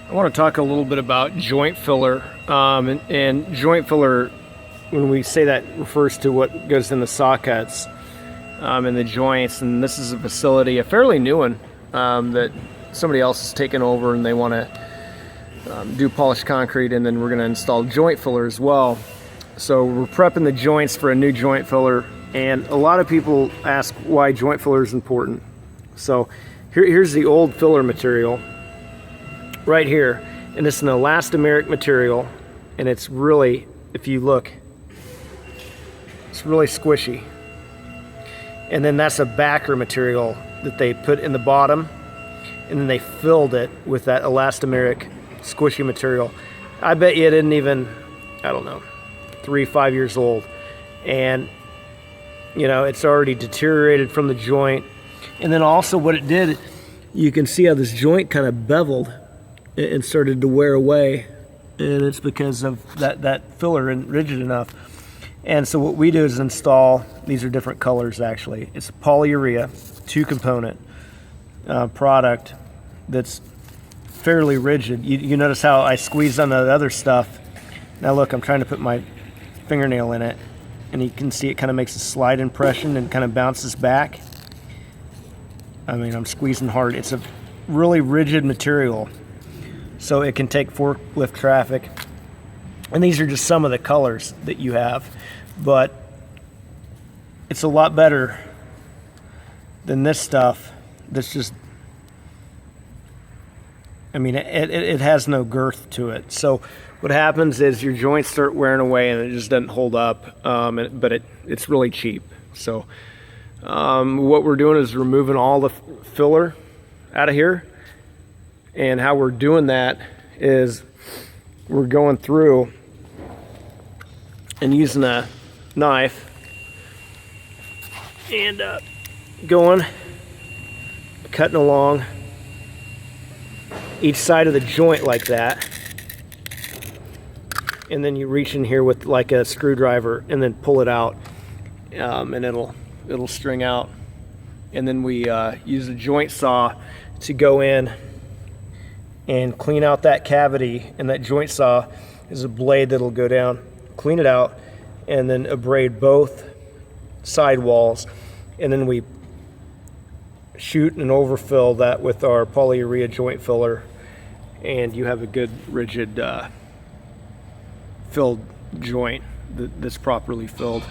I want to talk a little bit about joint filler. And joint filler, when we say that, refers to what goes in the sockets and the joints. And this is a facility, a fairly new one, that somebody else has taken over, and they want to do polished concrete, and then we're going to install joint filler as well. So we're prepping the joints for a new joint filler, and a lot of people ask why joint filler is important. So here's the old filler material right here, and it's an elastomeric material, and it's really, if you look, it's really squishy. And then that's a backer material that they put in the bottom, and then they filled it with that elastomeric squishy material. I bet you it isn't even, I don't know, 3-5 years old, and you know, it's already deteriorated from the joint. And then also what it did, you can see how this joint kind of beveled and started to wear away, and it's because of that filler isn't rigid enough. And so what we do is install, these are different colors actually, it's a polyurea 2-component product that's fairly rigid. You notice how I squeezed on the other stuff. Now look, I'm trying to put my fingernail in it, and you can see it kind of makes a slide impression and kind of bounces back. I mean, I'm squeezing hard. It's a really rigid material, so it can take forklift traffic. And these are just some of the colors that you have, but it's a lot better than this stuff that's just, I mean, it has no girth to it. So what happens is your joints start wearing away, and it just doesn't hold up, but it's really cheap. So what we're doing is removing all the filler out of here, and how we're doing that is we're going through and using a knife and cutting along each side of the joint like that, and then you reach in here with like a screwdriver and then pull it out, and it'll string out. And then we use a joint saw to go in and clean out that cavity, and that joint saw is a blade that'll go down, clean it out, and then abrade both side walls, and then we shoot and overfill that with our polyurea joint filler, and you have a good rigid filled joint that's properly filled.